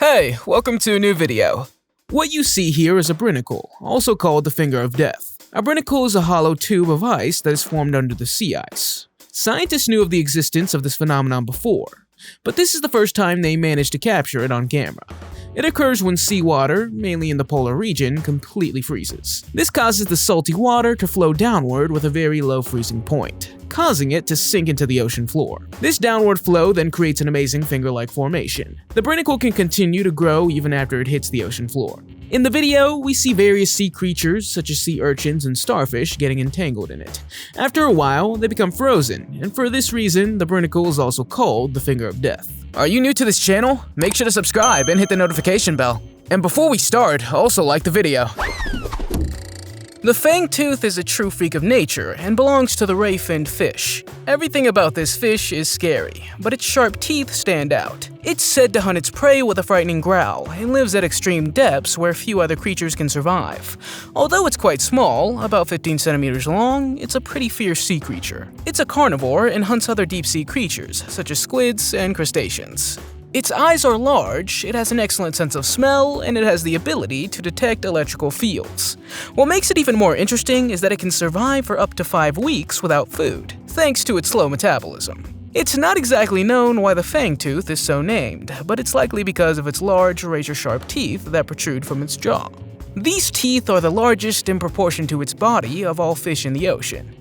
Hey, welcome to a new video. What you see here is a brinacle, also called the Finger of Death. A brinacle is a hollow tube of ice that is formed under the sea ice. Scientists knew of the existence of this phenomenon before, but this is the first time they managed to capture it on camera. It occurs when seawater, mainly in the polar region, completely freezes. This causes the salty water to flow downward with a very low freezing point, causing it to sink into the ocean floor. This downward flow then creates an amazing finger-like formation. The brinacle can continue to grow even after it hits the ocean floor. In the video, we see various sea creatures such as sea urchins and starfish getting entangled in it. After a while, they become frozen, and for this reason, the brinacle is also called the Finger of Death. Are you new to this channel? Make sure to subscribe and hit the notification bell. And before we start, also like the video. The Fangtooth is a true freak of nature and belongs to the ray-finned fish. Everything about this fish is scary, but its sharp teeth stand out. It's said to hunt its prey with a frightening growl and lives at extreme depths where few other creatures can survive. Although it's quite small, about 15 centimeters long, it's a pretty fierce sea creature. It's a carnivore and hunts other deep-sea creatures, such as squids and crustaceans. Its eyes are large, it has an excellent sense of smell, and it has the ability to detect electrical fields. What makes it even more interesting is that it can survive for up to 5 weeks without food, thanks to its slow metabolism. It's not exactly known why the Fangtooth is so named, but it's likely because of its large, razor-sharp teeth that protrude from its jaw. These teeth are the largest in proportion to its body of all fish in the ocean.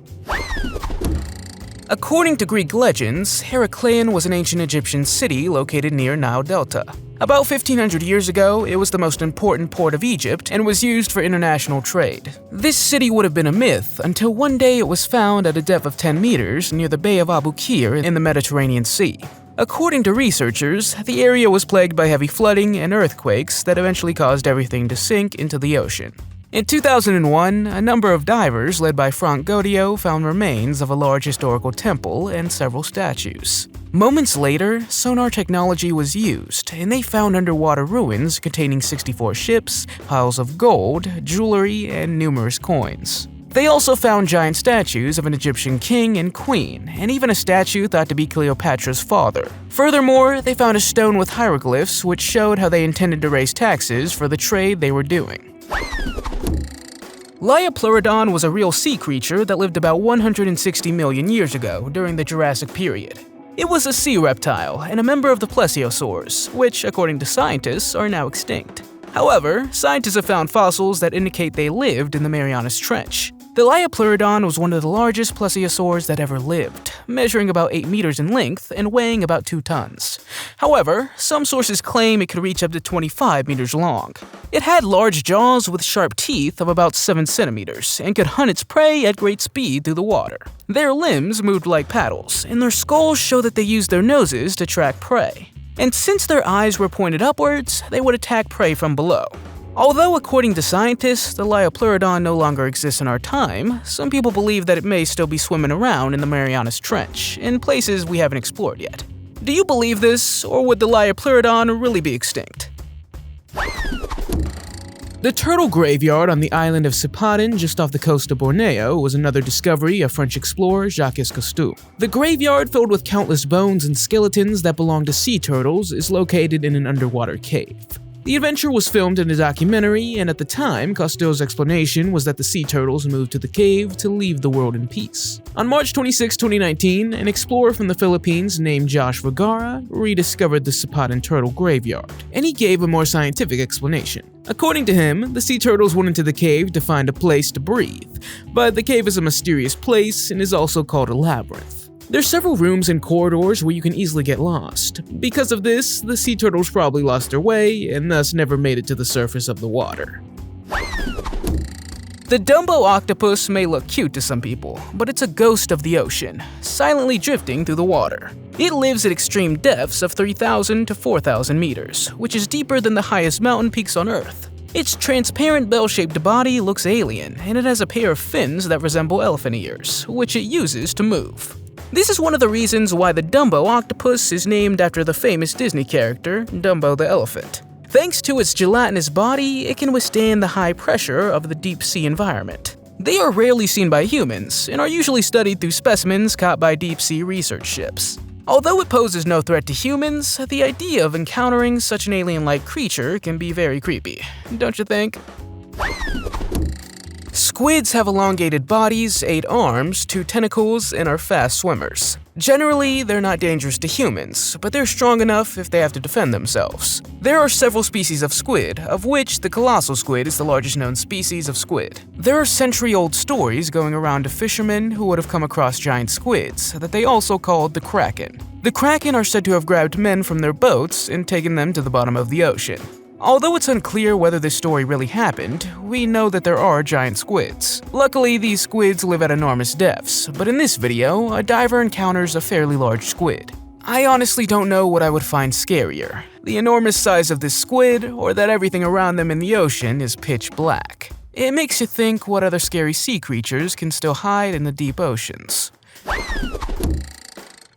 According to Greek legends, Heracleion was an ancient Egyptian city located near Nile Delta. About 1500 years ago, it was the most important port of Egypt and was used for international trade. This city would have been a myth until one day it was found at a depth of 10 meters near the Bay of Abu Qir in the Mediterranean Sea. According to researchers, the area was plagued by heavy flooding and earthquakes that eventually caused everything to sink into the ocean. In 2001, a number of divers led by Frank Goddio found remains of a large historical temple and several statues. Moments later, sonar technology was used, and they found underwater ruins containing 64 ships, piles of gold, jewelry, and numerous coins. They also found giant statues of an Egyptian king and queen, and even a statue thought to be Cleopatra's father. Furthermore, they found a stone with hieroglyphs which showed how they intended to raise taxes for the trade they were doing. Liopleurodon was a real sea creature that lived about 160 million years ago during the Jurassic period. It was a sea reptile and a member of the plesiosaurs, which, according to scientists, are now extinct. However, scientists have found fossils that indicate they lived in the Mariana Trench. The Liopleurodon was one of the largest plesiosaurs that ever lived, measuring about 8 meters in length and weighing about 2 tons. However, some sources claim it could reach up to 25 meters long. It had large jaws with sharp teeth of about 7 centimeters and could hunt its prey at great speed through the water. Their limbs moved like paddles, and their skulls show that they used their noses to track prey. And since their eyes were pointed upwards, they would attack prey from below. Although, according to scientists, the Liopleurodon no longer exists in our time, some people believe that it may still be swimming around in the Marianas Trench, in places we haven't explored yet. Do you believe this, or would the Liopleurodon really be extinct? The turtle graveyard on the island of Sipadan, just off the coast of Borneo, was another discovery of French explorer Jacques Cousteau. The graveyard, filled with countless bones and skeletons that belong to sea turtles, is located in an underwater cave. The adventure was filmed in a documentary, and at the time, Cousteau's explanation was that the sea turtles moved to the cave to leave the world in peace. On March 26, 2019, an explorer from the Philippines named Josh Vergara rediscovered the Sipadan turtle graveyard, and he gave a more scientific explanation. According to him, the sea turtles went into the cave to find a place to breathe, but the cave is a mysterious place and is also called a labyrinth. There's several rooms and corridors where you can easily get lost. Because of this, the sea turtles probably lost their way and thus never made it to the surface of the water. The Dumbo octopus may look cute to some people, but it's a ghost of the ocean, silently drifting through the water. It lives at extreme depths of 3,000 to 4,000 meters, which is deeper than the highest mountain peaks on Earth. Its transparent bell-shaped body looks alien, and it has a pair of fins that resemble elephant ears, which it uses to move. This is one of the reasons why the Dumbo octopus is named after the famous Disney character, Dumbo the elephant. Thanks to its gelatinous body, it can withstand the high pressure of the deep-sea environment. They are rarely seen by humans and are usually studied through specimens caught by deep-sea research ships. Although it poses no threat to humans, the idea of encountering such an alien-like creature can be very creepy, don't you think? Squids have elongated bodies, 8 arms, 2 tentacles, and are fast swimmers. Generally, they're not dangerous to humans, but they're strong enough if they have to defend themselves. There are several species of squid, of which the colossal squid is the largest known species of squid. There are century-old stories going around of fishermen who would have come across giant squids that they also called the kraken. The kraken are said to have grabbed men from their boats and taken them to the bottom of the ocean. Although it's unclear whether this story really happened, we know that there are giant squids. Luckily, these squids live at enormous depths, but in this video, a diver encounters a fairly large squid. I honestly don't know what I would find scarier, the enormous size of this squid, or that everything around them in the ocean is pitch black. It makes you think what other scary sea creatures can still hide in the deep oceans.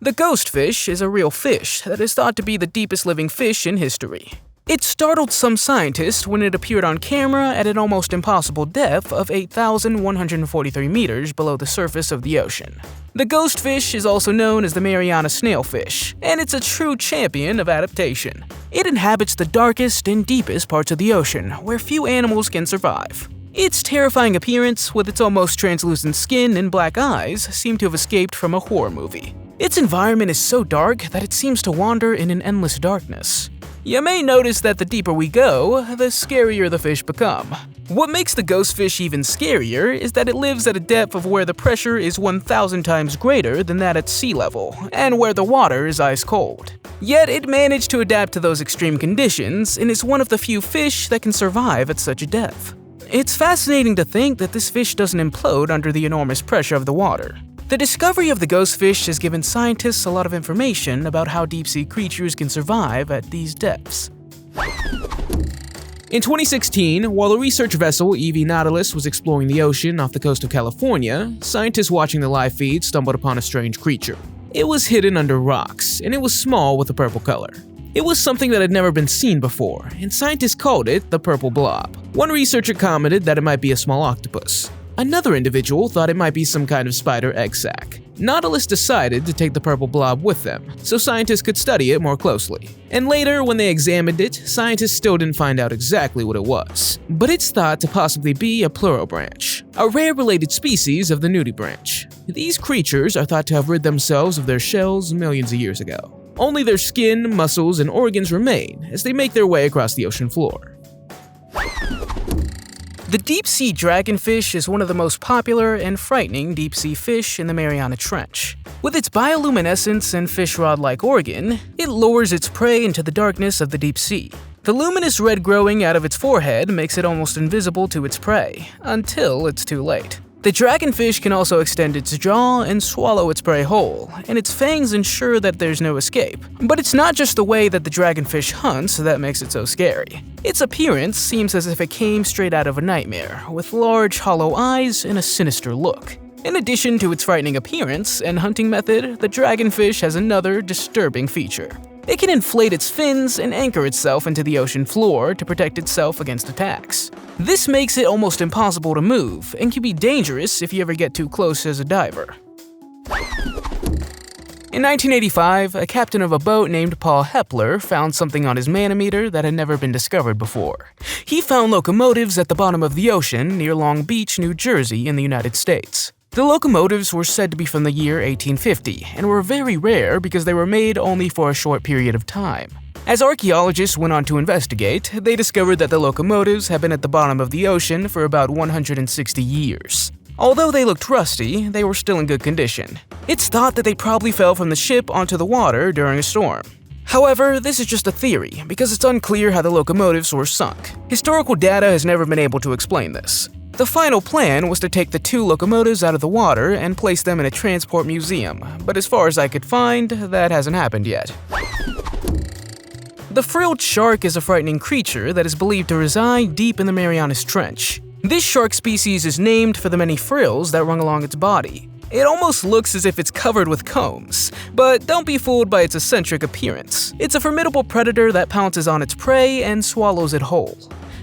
The ghostfish is a real fish that is thought to be the deepest living fish in history. It startled some scientists when it appeared on camera at an almost impossible depth of 8,143 meters below the surface of the ocean. The ghostfish is also known as the Mariana snailfish, and it's a true champion of adaptation. It inhabits the darkest and deepest parts of the ocean, where few animals can survive. Its terrifying appearance, with its almost translucent skin and black eyes, seem to have escaped from a horror movie. Its environment is so dark that it seems to wander in an endless darkness. You may notice that the deeper we go, the scarier the fish become. What makes the ghostfish even scarier is that it lives at a depth of where the pressure is 1,000 times greater than that at sea level, and where the water is ice cold. Yet it managed to adapt to those extreme conditions and is one of the few fish that can survive at such a depth. It's fascinating to think that this fish doesn't implode under the enormous pressure of the water. The discovery of the ghostfish has given scientists a lot of information about how deep-sea creatures can survive at these depths. In 2016, while a research vessel EV Nautilus was exploring the ocean off the coast of California, scientists watching the live feed stumbled upon a strange creature. It was hidden under rocks, and it was small with a purple color. It was something that had never been seen before, and scientists called it the purple blob. One researcher commented that it might be a small octopus. Another individual thought it might be some kind of spider egg sac. Nautilus decided to take the purple blob with them, so scientists could study it more closely. And later, when they examined it, scientists still didn't find out exactly what it was. But it's thought to possibly be a pleurobranch, a rare related species of the nudibranch. These creatures are thought to have rid themselves of their shells millions of years ago. Only their skin, muscles, and organs remain as they make their way across the ocean floor. The deep-sea dragonfish is one of the most popular and frightening deep-sea fish in the Mariana Trench. With its bioluminescence and fish rod-like organ, it lures its prey into the darkness of the deep sea. The luminous red growing out of its forehead makes it almost invisible to its prey, until it's too late. The dragonfish can also extend its jaw and swallow its prey whole, and its fangs ensure that there's no escape. But it's not just the way that the dragonfish hunts that makes it so scary. Its appearance seems as if it came straight out of a nightmare, with large hollow eyes and a sinister look. In addition to its frightening appearance and hunting method, the dragonfish has another disturbing feature. It can inflate its fins and anchor itself into the ocean floor to protect itself against attacks. This makes it almost impossible to move and can be dangerous if you ever get too close as a diver. In 1985, a captain of a boat named Paul Hepler found something on his manometer that had never been discovered before. He found locomotives at the bottom of the ocean near Long Beach, New Jersey in the United States. The locomotives were said to be from the year 1850 and were very rare because they were made only for a short period of time. As archaeologists went on to investigate, they discovered that the locomotives had been at the bottom of the ocean for about 160 years. Although they looked rusty, they were still in good condition. It's thought that they probably fell from the ship onto the water during a storm. However, this is just a theory, because it's unclear how the locomotives were sunk. Historical data has never been able to explain this. The final plan was to take the 2 locomotives out of the water and place them in a transport museum, but as far as I could find, that hasn't happened yet. The Frill Ch is a frightening creature that is believed to reside deep in the Marianas Trench. This shark species is named for the many frills that run along its body. It almost looks as if it's covered with combs, but don't be fooled by its eccentric appearance. It's a formidable predator that pounces on its prey and swallows it whole.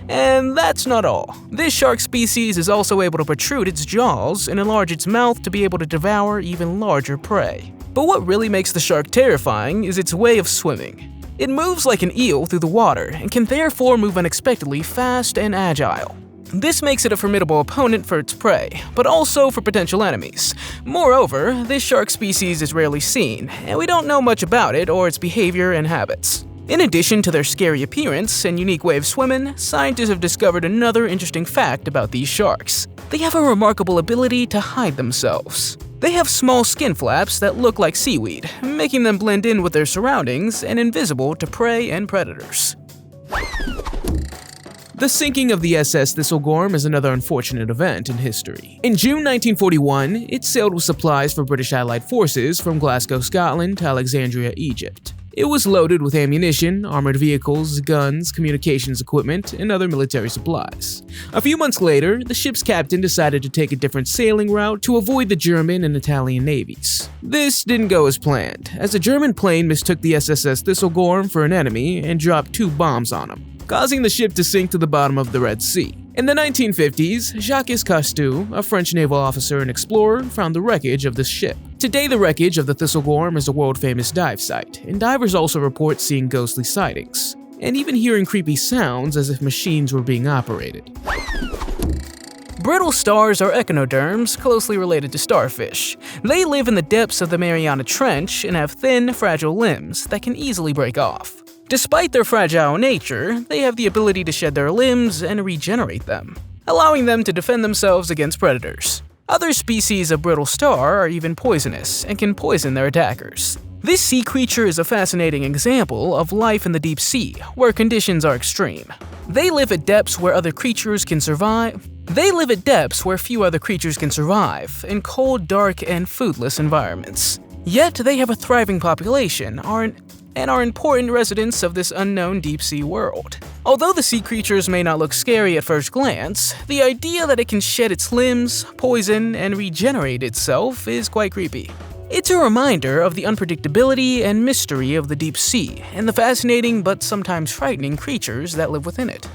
And that's not all. This shark species is also able to protrude its jaws and enlarge its mouth to be able to devour even larger prey. But what really makes the shark terrifying is its way of swimming. It moves like an eel through the water and can therefore move unexpectedly fast and agile. This makes it a formidable opponent for its prey, but also for potential enemies. Moreover, this shark species is rarely seen, and we don't know much about it or its behavior and habits. In addition to their scary appearance and unique way of swimming, scientists have discovered another interesting fact about these sharks. They have a remarkable ability to hide themselves. They have small skin flaps that look like seaweed, making them blend in with their surroundings and invisible to prey and predators. The sinking of the SS Thistlegorm is another unfortunate event in history. In June 1941, it sailed with supplies for British Allied forces from Glasgow, Scotland to Alexandria, Egypt. It was loaded with ammunition, armored vehicles, guns, communications equipment, and other military supplies. A few months later, the ship's captain decided to take a different sailing route to avoid the German and Italian navies. This didn't go as planned, as a German plane mistook the SSS Thistlegorm for an enemy and dropped 2 bombs on him, causing the ship to sink to the bottom of the Red Sea. In the 1950s, Jacques Cousteau, a French naval officer and explorer, found the wreckage of this ship. Today, the wreckage of the Thistlegorm is a world-famous dive site, and divers also report seeing ghostly sightings, and even hearing creepy sounds as if machines were being operated. Brittle stars are echinoderms closely related to starfish. They live in the depths of the Mariana Trench and have thin, fragile limbs that can easily break off. Despite their fragile nature, they have the ability to shed their limbs and regenerate them, allowing them to defend themselves against predators. Other species of brittle star are even poisonous and can poison their attackers. This sea creature is a fascinating example of life in the deep sea, where conditions are extreme. They live at depths where other creatures can survive. They live at depths where few other creatures can survive, in cold, dark, and foodless environments. Yet they have a thriving population, and are important residents of this unknown deep-sea world. Although the sea creatures may not look scary at first glance, the idea that it can shed its limbs, poison, and regenerate itself is quite creepy. It's a reminder of the unpredictability and mystery of the deep sea, and the fascinating but sometimes frightening creatures that live within it.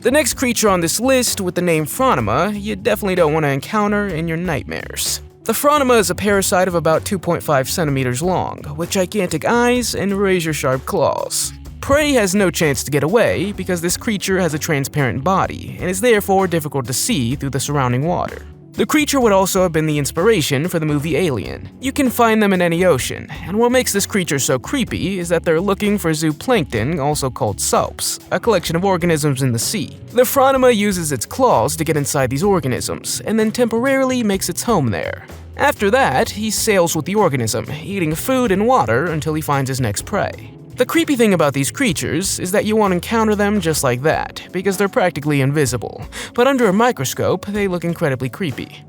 The next creature on this list, with the name Phronima, you definitely don't want to encounter in your nightmares. The Phronima is a parasite of about 2.5 centimeters long, with gigantic eyes and razor-sharp claws. Prey has no chance to get away because this creature has a transparent body and is therefore difficult to see through the surrounding water. The creature would also have been the inspiration for the movie Alien. You can find them in any ocean, and what makes this creature so creepy is that they're looking for zooplankton, also called salps, a collection of organisms in the sea. The Phronima uses its claws to get inside these organisms, and then temporarily makes its home there. After that, he sails with the organism, eating food and water until he finds his next prey. The creepy thing about these creatures is that you won't encounter them just like that, because they're practically invisible, but under a microscope, they look incredibly creepy.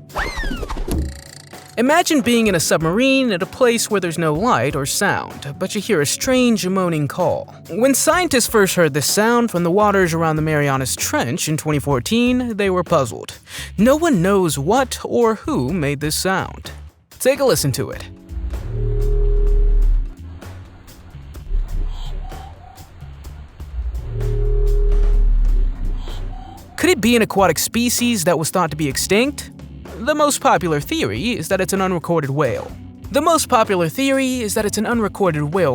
Imagine being in a submarine at a place where there's no light or sound, but you hear a strange moaning call. When scientists first heard this sound from the waters around the Marianas Trench in 2014, they were puzzled. No one knows what or who made this sound. Take a listen to it. Could it be an aquatic species that was thought to be extinct? The most popular theory is that it's an unrecorded whale.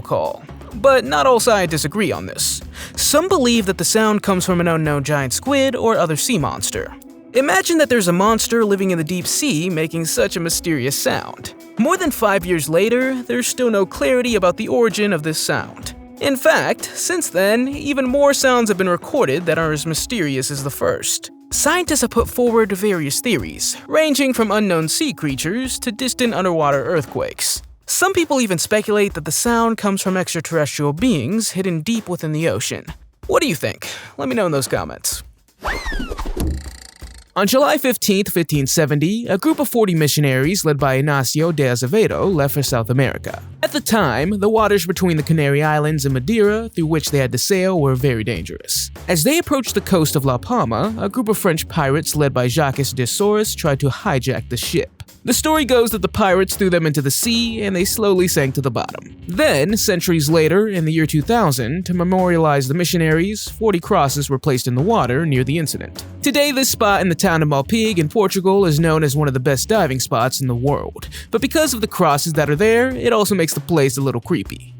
Call. But not all scientists agree on this. Some believe that the sound comes from an unknown giant squid or other sea monster. Imagine that there's a monster living in the deep sea making such a mysterious sound. More than 5 years later, there's still no clarity about the origin of this sound. In fact, since then, even more sounds have been recorded that are as mysterious as the first. Scientists have put forward various theories, ranging from unknown sea creatures to distant underwater earthquakes. Some people even speculate that the sound comes from extraterrestrial beings hidden deep within the ocean. What do you think? Let me know in those comments. On July 15, 1570, a group of 40 missionaries led by Ignacio de Azevedo left for South America. At the time, the waters between the Canary Islands and Madeira through which they had to sail were very dangerous. As they approached the coast of La Palma, a group of French pirates led by Jacques de Soris tried to hijack the ship. The story goes that the pirates threw them into the sea and they slowly sank to the bottom. Then, centuries later, in the year 2000, to memorialize the missionaries, 40 crosses were placed in the water near the incident. Today, this spot in the town of Malpique in Portugal is known as one of the best diving spots in the world, but because of the crosses that are there, it also makes the place a little creepy.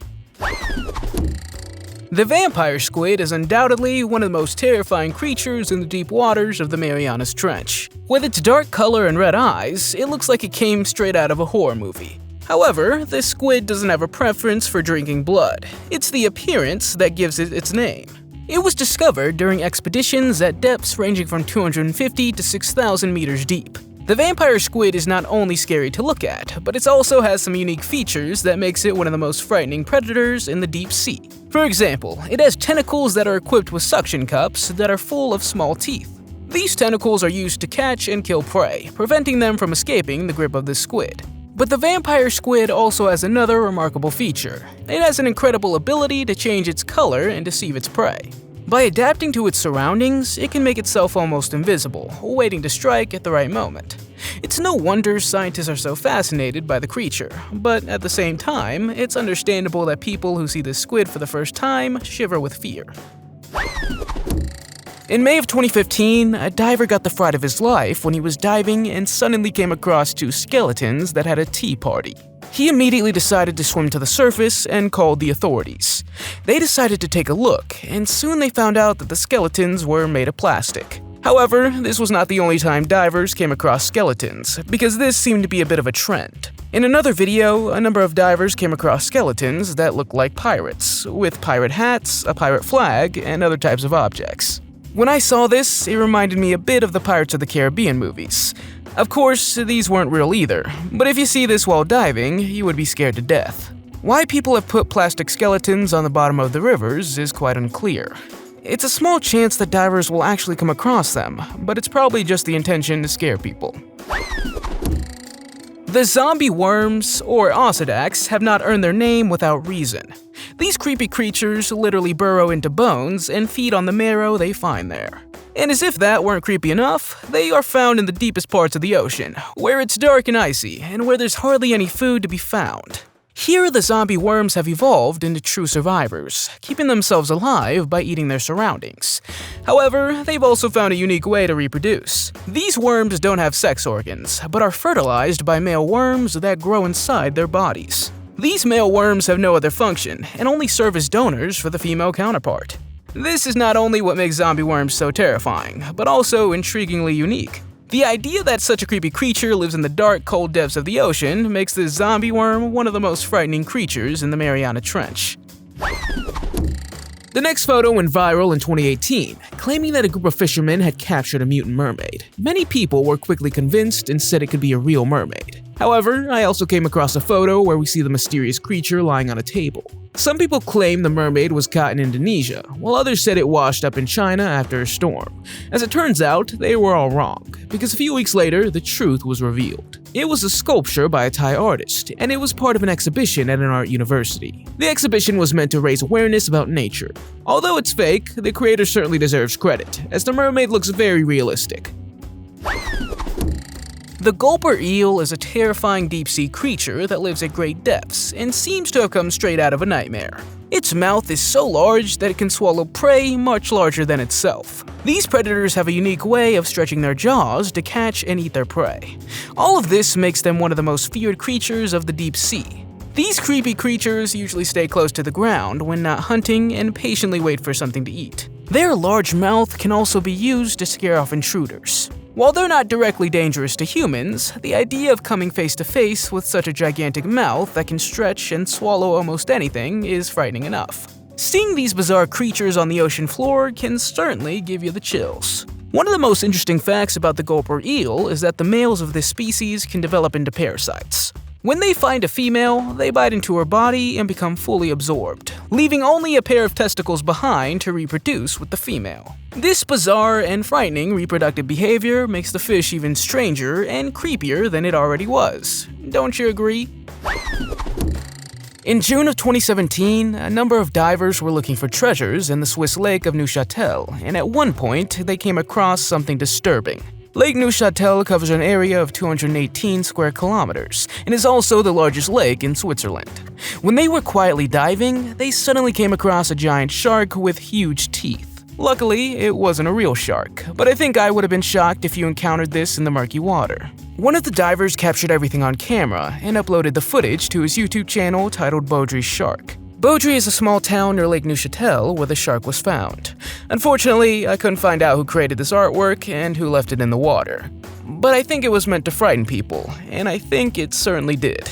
The vampire squid is undoubtedly one of the most terrifying creatures in the deep waters of the Mariana Trench. With its dark color and red eyes, it looks like it came straight out of a horror movie. However, this squid doesn't have a preference for drinking blood. It's the appearance that gives it its name. It was discovered during expeditions at depths ranging from 250 to 6,000 meters deep. The vampire squid is not only scary to look at, but it also has some unique features that makes it one of the most frightening predators in the deep sea. For example, it has tentacles that are equipped with suction cups that are full of small teeth. These tentacles are used to catch and kill prey, preventing them from escaping the grip of the squid. But the vampire squid also has another remarkable feature. It has an incredible ability to change its color and deceive its prey. By adapting to its surroundings, it can make itself almost invisible, waiting to strike at the right moment. It's no wonder scientists are so fascinated by the creature, but at the same time, it's understandable that people who see this squid for the first time shiver with fear. In May of 2015, a diver got the fright of his life when he was diving and suddenly came across two skeletons that had a tea party. He immediately decided to swim to the surface and called the authorities. They decided to take a look, and soon they found out that the skeletons were made of plastic. However, this was not the only time divers came across skeletons, because this seemed to be a bit of a trend. In another video, a number of divers came across skeletons that looked like pirates, with pirate hats, a pirate flag, and other types of objects. When I saw this, it reminded me a bit of the Pirates of the Caribbean movies. Of course, these weren't real either, but if you see this while diving, you would be scared to death. Why people have put plastic skeletons on the bottom of the rivers is quite unclear. It's a small chance that divers will actually come across them, but it's probably just the intention to scare people. The zombie worms, or osedacs, have not earned their name without reason. These creepy creatures literally burrow into bones and feed on the marrow they find there. And as if that weren't creepy enough, they are found in the deepest parts of the ocean, where it's dark and icy, and where there's hardly any food to be found. Here, the zombie worms have evolved into true survivors, keeping themselves alive by eating their surroundings. However, they've also found a unique way to reproduce. These worms don't have sex organs, but are fertilized by male worms that grow inside their bodies. These male worms have no other function, and only serve as donors for the female counterpart. This is not only what makes zombie worms so terrifying, but also intriguingly unique. The idea that such a creepy creature lives in the dark, cold depths of the ocean makes this zombie worm one of the most frightening creatures in the Mariana Trench. The next photo went viral in 2018, claiming that a group of fishermen had captured a mutant mermaid. Many people were quickly convinced and said it could be a real mermaid. However, I also came across a photo where we see the mysterious creature lying on a table. Some people claim the mermaid was caught in Indonesia, while others said it washed up in China after a storm. As it turns out, they were all wrong, because a few weeks later, the truth was revealed. It was a sculpture by a Thai artist, and it was part of an exhibition at an art university. The exhibition was meant to raise awareness about nature. Although it's fake, the creator certainly deserves credit, as the mermaid looks very realistic. The Gulper eel is a terrifying deep-sea creature that lives at great depths and seems to have come straight out of a nightmare. Its mouth is so large that it can swallow prey much larger than itself. These predators have a unique way of stretching their jaws to catch and eat their prey. All of this makes them one of the most feared creatures of the deep sea. These creepy creatures usually stay close to the ground when not hunting and patiently wait for something to eat. Their large mouth can also be used to scare off intruders. While they're not directly dangerous to humans, the idea of coming face to face with such a gigantic mouth that can stretch and swallow almost anything is frightening enough. Seeing these bizarre creatures on the ocean floor can certainly give you the chills. One of the most interesting facts about the Gulper eel is that the males of this species can develop into parasites. When they find a female, they bite into her body and become fully absorbed, leaving only a pair of testicles behind to reproduce with the female. This bizarre and frightening reproductive behavior makes the fish even stranger and creepier than it already was. Don't you agree? In June of 2017, a number of divers were looking for treasures in the Swiss lake of Neuchâtel, and at one point, they came across something disturbing. Lake Neuchâtel covers an area of 218 square kilometers and is also the largest lake in Switzerland. When they were quietly diving, they suddenly came across a giant shark with huge teeth. Luckily, it wasn't a real shark, but I think I would have been shocked if you encountered this in the murky water. One of the divers captured everything on camera and uploaded the footage to his YouTube channel titled Baudry's Shark. Baudry is a small town near Lake Neuchâtel where the shark was found. Unfortunately, I couldn't find out who created this artwork and who left it in the water. But I think it was meant to frighten people, and I think it certainly did.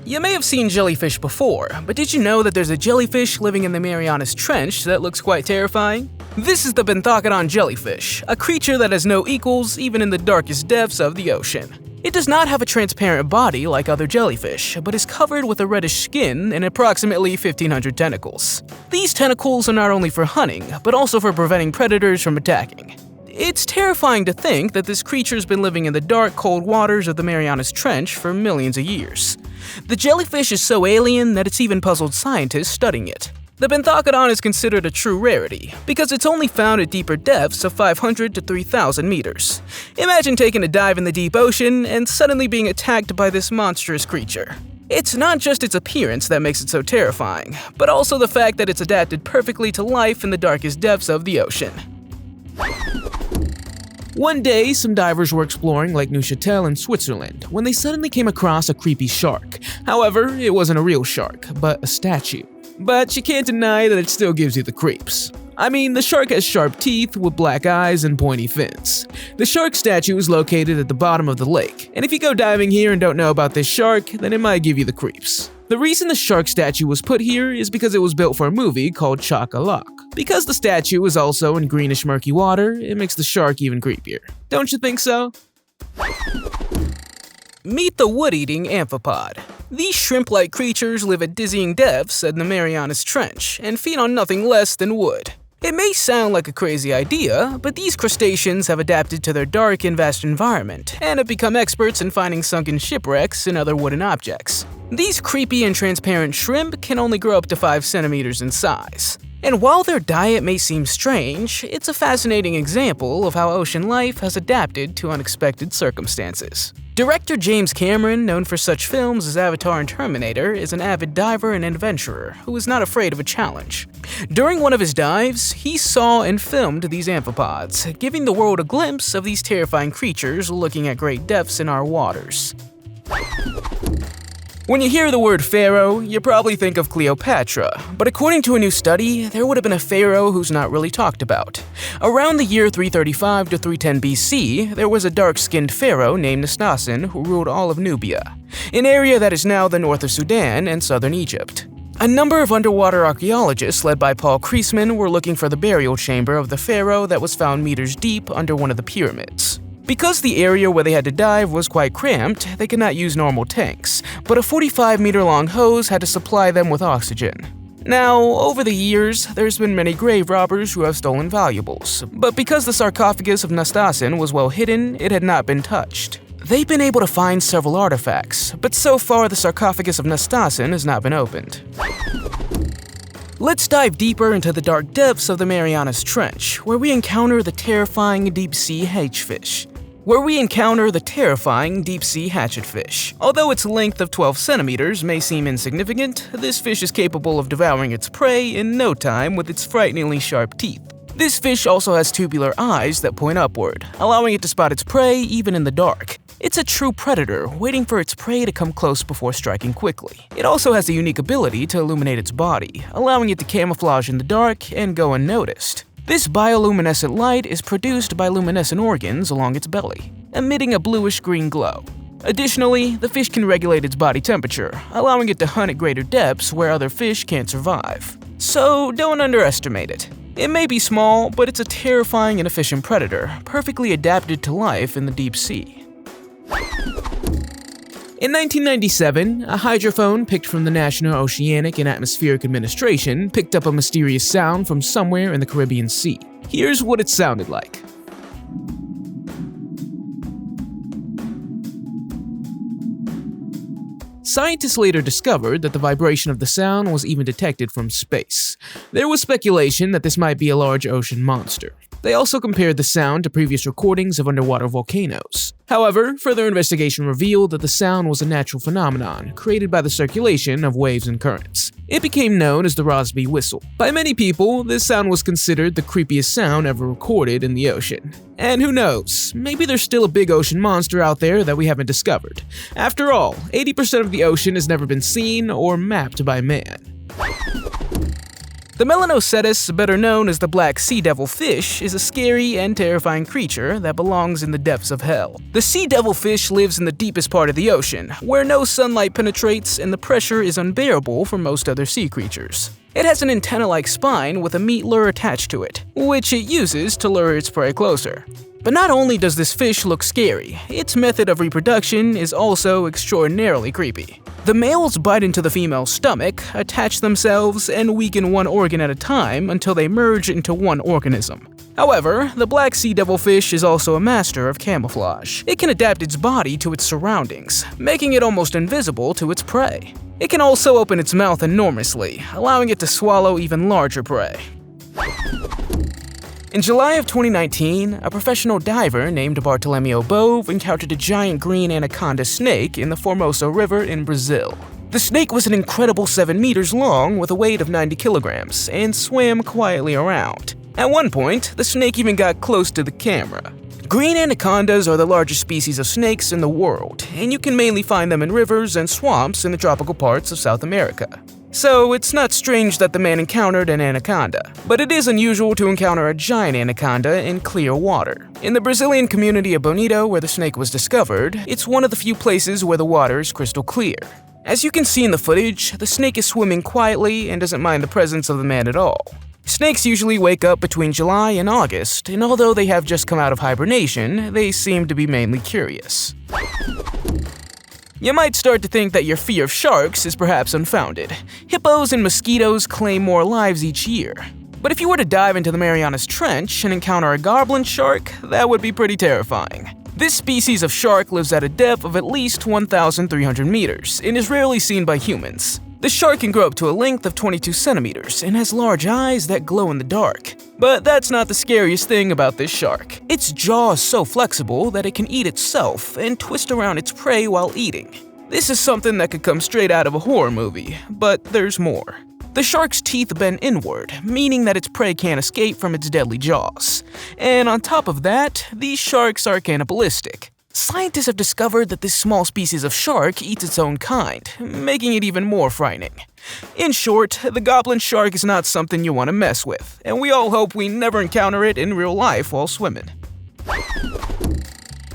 You may have seen jellyfish before, but did you know that there's a jellyfish living in the Mariana Trench that looks quite terrifying? This is the Benthochodon jellyfish, a creature that has no equals even in the darkest depths of the ocean. It does not have a transparent body like other jellyfish, but is covered with a reddish skin and approximately 1,500 tentacles. These tentacles are not only for hunting, but also for preventing predators from attacking. It's terrifying to think that this creature's been living in the dark, cold waters of the Marianas Trench for millions of years. The jellyfish is so alien that it's even puzzled scientists studying it. The Benthochodon is considered a true rarity because it's only found at deeper depths of 500 to 3,000 meters. Imagine taking a dive in the deep ocean and suddenly being attacked by this monstrous creature. It's not just its appearance that makes it so terrifying, but also the fact that it's adapted perfectly to life in the darkest depths of the ocean. One day, some divers were exploring Lake Neuchâtel in Switzerland when they suddenly came across a creepy shark. However, it wasn't a real shark, but a statue. But you can't deny that it still gives you the creeps. I mean, the shark has sharp teeth with black eyes and pointy fins. The shark statue is located at the bottom of the lake, and if you go diving here and don't know about this shark, then it might give you the creeps. The reason the shark statue was put here is because it was built for a movie called Choc-a-Lock. Because the statue is also in greenish murky water, it makes the shark even creepier. Don't you think so? Meet the wood-eating amphipod. These shrimp-like creatures live at dizzying depths in the Marianas Trench and feed on nothing less than wood. It may sound like a crazy idea, but these crustaceans have adapted to their dark and vast environment and have become experts in finding sunken shipwrecks and other wooden objects. These creepy and transparent shrimp can only grow up to 5 centimeters in size. And while their diet may seem strange, it's a fascinating example of how ocean life has adapted to unexpected circumstances. Director James Cameron, known for such films as Avatar and Terminator, is an avid diver and adventurer who is not afraid of a challenge. During one of his dives, he saw and filmed these amphipods, giving the world a glimpse of these terrifying creatures looking at great depths in our waters. When you hear the word pharaoh, you probably think of Cleopatra, but according to a new study, there would have been a pharaoh who's not really talked about. Around the year 335 to 310 BC, there was a dark-skinned pharaoh named Nastasin who ruled all of Nubia, an area that is now the north of Sudan and southern Egypt. A number of underwater archaeologists led by Paul Kreisman were looking for the burial chamber of the pharaoh that was found meters deep under one of the pyramids. Because the area where they had to dive was quite cramped, they could not use normal tanks, but a 45-meter-long hose had to supply them with oxygen. Now, over the years, there's been many grave robbers who have stolen valuables, but because the sarcophagus of Nastasin was well hidden, it had not been touched. They've been able to find several artifacts, but so far the sarcophagus of Nastasin has not been opened. Let's dive deeper into the dark depths of the Marianas Trench, where we encounter the terrifying deep-sea hatchet fish. Hatchet Fish. Although its length of 12 centimeters may seem insignificant, this fish is capable of devouring its prey in no time with its frighteningly sharp teeth. This fish also has tubular eyes that point upward, allowing it to spot its prey even in the dark. It's a true predator, waiting for its prey to come close before striking quickly. It also has the unique ability to illuminate its body, allowing it to camouflage in the dark and go unnoticed. This bioluminescent light is produced by luminescent organs along its belly, emitting a bluish-green glow. Additionally, the fish can regulate its body temperature, allowing it to hunt at greater depths where other fish can't survive. So don't underestimate it. It may be small, but it's a terrifying and efficient predator, perfectly adapted to life in the deep sea. In 1997, a hydrophone picked from the National Oceanic and Atmospheric Administration picked up a mysterious sound from somewhere in the Caribbean Sea. Here's what it sounded like. Scientists later discovered that the vibration of the sound was even detected from space. There was speculation that this might be a large ocean monster. They also compared the sound to previous recordings of underwater volcanoes. However, further investigation revealed that the sound was a natural phenomenon created by the circulation of waves and currents. It became known as the Rosby Whistle. By many people, this sound was considered the creepiest sound ever recorded in the ocean. And who knows, maybe there's still a big ocean monster out there that we haven't discovered. After all, 80% of the ocean has never been seen or mapped by man. The Melanocetus, better known as the black sea devil fish, is a scary and terrifying creature that belongs in the depths of hell. The sea devil fish lives in the deepest part of the ocean, where no sunlight penetrates and the pressure is unbearable for most other sea creatures. It has an antenna-like spine with a meat lure attached to it, which it uses to lure its prey closer. But not only does this fish look scary, its method of reproduction is also extraordinarily creepy. The males bite into the female's stomach, attach themselves, and weaken one organ at a time until they merge into one organism. However, the black sea devil fish is also a master of camouflage. It can adapt its body to its surroundings, making it almost invisible to its prey. It can also open its mouth enormously, allowing it to swallow even larger prey. In July of 2019, a professional diver named Bartolomeo Bove encountered a giant green anaconda snake in the Formosa River in Brazil. The snake was an incredible 7 meters long with a weight of 90 kilograms and swam quietly around. At one point, the snake even got close to the camera. Green anacondas are the largest species of snakes in the world, and you can mainly find them in rivers and swamps in the tropical parts of South America. So it's not strange that the man encountered an anaconda, but it is unusual to encounter a giant anaconda in clear water. In the Brazilian community of Bonito, where the snake was discovered, it's one of the few places where the water is crystal clear. As you can see in the footage, the snake is swimming quietly and doesn't mind the presence of the man at all. Snakes usually wake up between July and August, and although they have just come out of hibernation, they seem to be mainly curious. You might start to think that your fear of sharks is perhaps unfounded. Hippos and mosquitoes claim more lives each year. But if you were to dive into the Mariana Trench and encounter a Goblin Shark, that would be pretty terrifying. This species of shark lives at a depth of at least 1,300 meters and is rarely seen by humans. The shark can grow up to a length of 22 centimeters and has large eyes that glow in the dark. But that's not the scariest thing about this shark. Its jaw is so flexible that it can eat itself and twist around its prey while eating. This is something that could come straight out of a horror movie, but there's more. The shark's teeth bend inward, meaning that its prey can't escape from its deadly jaws. And on top of that, these sharks are cannibalistic. Scientists have discovered that this small species of shark eats its own kind, making it even more frightening. In short, the Goblin Shark is not something you want to mess with, and we all hope we never encounter it in real life while swimming.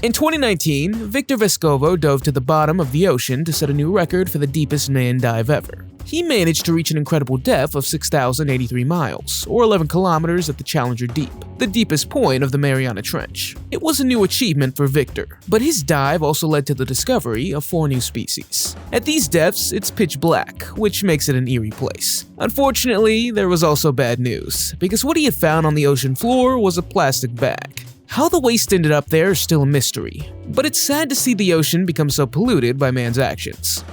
In 2019, Victor Vescovo dove to the bottom of the ocean to set a new record for the deepest man dive ever. He managed to reach an incredible depth of 6,083 miles, or 11 kilometers at the Challenger Deep, the deepest point of the Mariana Trench. It was a new achievement for Victor, but his dive also led to the discovery of 4 new species. At these depths, it's pitch black, which makes it an eerie place. Unfortunately, there was also bad news, because what he had found on the ocean floor was a plastic bag. How the waste ended up there is still a mystery, but it's sad to see the ocean become so polluted by man's actions.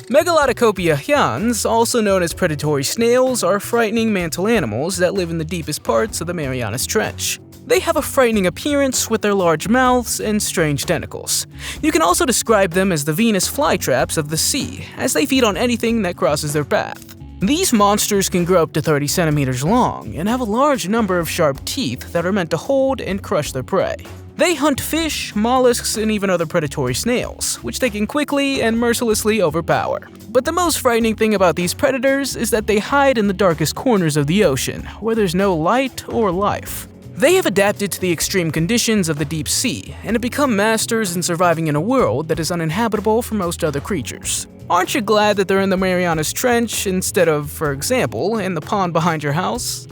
Megalodicopia hyans, also known as predatory snails, are frightening mantle animals that live in the deepest parts of the Mariana Trench. They have a frightening appearance with their large mouths and strange tentacles. You can also describe them as the Venus flytraps of the sea, as they feed on anything that crosses their path. These monsters can grow up to 30 centimeters long and have a large number of sharp teeth that are meant to hold and crush their prey. They hunt fish, mollusks, and even other predatory snails, which they can quickly and mercilessly overpower. But the most frightening thing about these predators is that they hide in the darkest corners of the ocean, where there's no light or life. They have adapted to the extreme conditions of the deep sea and have become masters in surviving in a world that is uninhabitable for most other creatures. Aren't you glad that they're in the Marianas Trench instead of, for example, in the pond behind your house?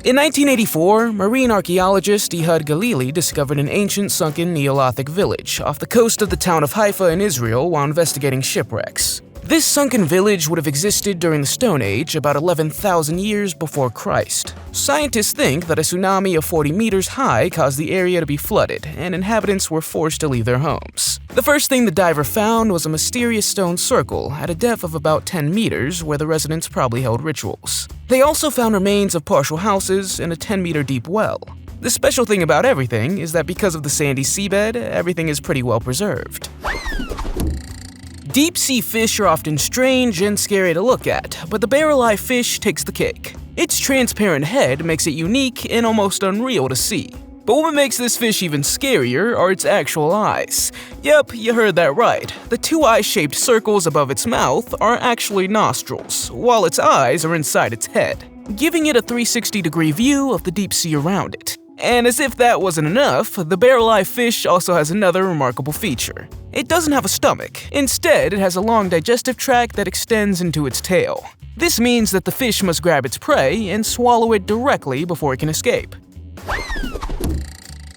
In 1984, marine archaeologist Ehud Galili discovered an ancient sunken Neolithic village off the coast of the town of Haifa in Israel while investigating shipwrecks. This sunken village would have existed during the Stone Age about 11,000 years before Christ. Scientists think that a tsunami of 40 meters high caused the area to be flooded, and inhabitants were forced to leave their homes. The first thing the diver found was a mysterious stone circle at a depth of about 10 meters where the residents probably held rituals. They also found remains of partial houses and a 10-meter deep well. The special thing about everything is that because of the sandy seabed, everything is pretty well preserved. Deep-sea fish are often strange and scary to look at, but the barrel-eye fish takes the cake. Its transparent head makes it unique and almost unreal to see. But what makes this fish even scarier are its actual eyes. Yep, you heard that right. The two eye-shaped circles above its mouth are actually nostrils, while its eyes are inside its head, giving it a 360-degree view of the deep sea around it. And as if that wasn't enough, the barrel-eye fish also has another remarkable feature. It doesn't have a stomach. Instead, it has a long digestive tract that extends into its tail. This means that the fish must grab its prey and swallow it directly before it can escape.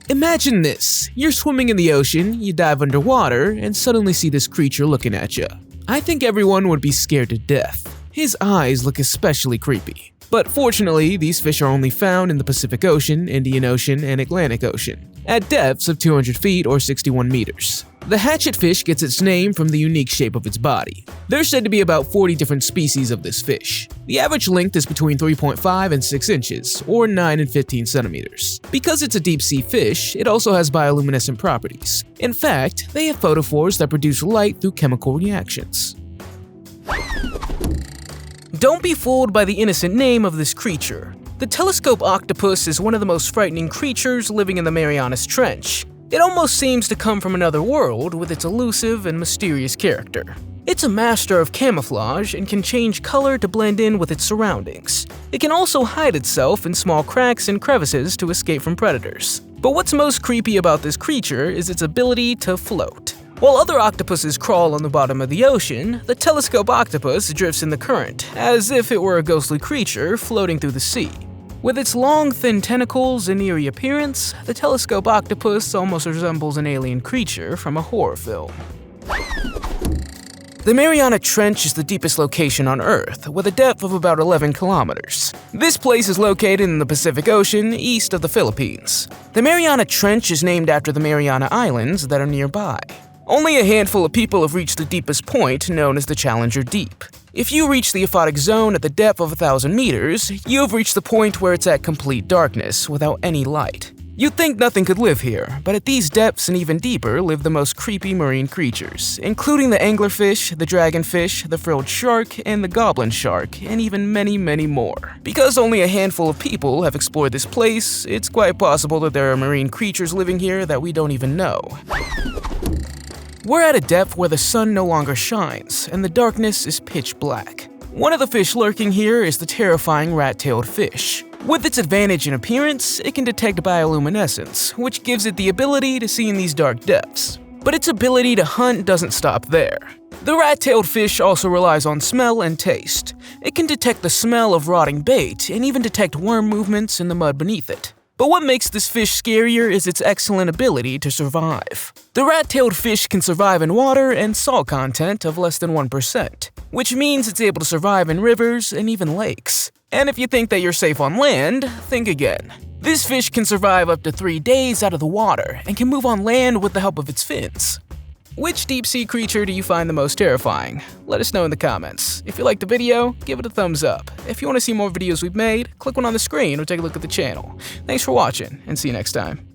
Imagine this. You're swimming in the ocean, you dive underwater, and suddenly see this creature looking at you. I think everyone would be scared to death. His eyes look especially creepy. But fortunately, these fish are only found in the Pacific Ocean, Indian Ocean, and Atlantic Ocean, at depths of 200 feet or 61 meters. The hatchet fish gets its name from the unique shape of its body. There's said to be about 40 different species of this fish. The average length is between 3.5 and 6 inches, or 9 and 15 centimeters. Because it's a deep-sea fish, it also has bioluminescent properties. In fact, they have photophores that produce light through chemical reactions. Don't be fooled by the innocent name of this creature. The telescope octopus is one of the most frightening creatures living in the Mariana Trench. It almost seems to come from another world with its elusive and mysterious character. It's a master of camouflage and can change color to blend in with its surroundings. It can also hide itself in small cracks and crevices to escape from predators. But what's most creepy about this creature is its ability to float. While other octopuses crawl on the bottom of the ocean, the telescope octopus drifts in the current, as if it were a ghostly creature floating through the sea. With its long, thin tentacles and eerie appearance, the telescope octopus almost resembles an alien creature from a horror film. The Mariana Trench is the deepest location on Earth, with a depth of about 11 kilometers. This place is located in the Pacific Ocean, east of the Philippines. The Mariana Trench is named after the Mariana Islands that are nearby. Only a handful of people have reached the deepest point, known as the Challenger Deep. If you reach the aphotic zone at the depth of 1,000 meters, you have reached the point where it's at complete darkness, without any light. You'd think nothing could live here, but at these depths and even deeper live the most creepy marine creatures, including the anglerfish, the dragonfish, the Frill Shark, and the Goblin Shark, and even many, many more. Because only a handful of people have explored this place, it's quite possible that there are marine creatures living here that we don't even know. We're at a depth where the sun no longer shines, and the darkness is pitch black. One of the fish lurking here is the terrifying rat-tailed fish. With its advantage in appearance, it can detect bioluminescence, which gives it the ability to see in these dark depths. But its ability to hunt doesn't stop there. The rat-tailed fish also relies on smell and taste. It can detect the smell of rotting bait and even detect worm movements in the mud beneath it. But what makes this fish scarier is its excellent ability to survive. The rat-tailed fish can survive in water and salt content of less than 1%, which means it's able to survive in rivers and even lakes. And if you think that you're safe on land, think again. This fish can survive up to 3 days out of the water and can move on land with the help of its fins. Which deep-sea creature do you find the most terrifying? Let us know in the comments. If you liked the video, give it a thumbs up. If you want to see more videos we've made, click one on the screen or take a look at the channel. Thanks for watching, and see you next time.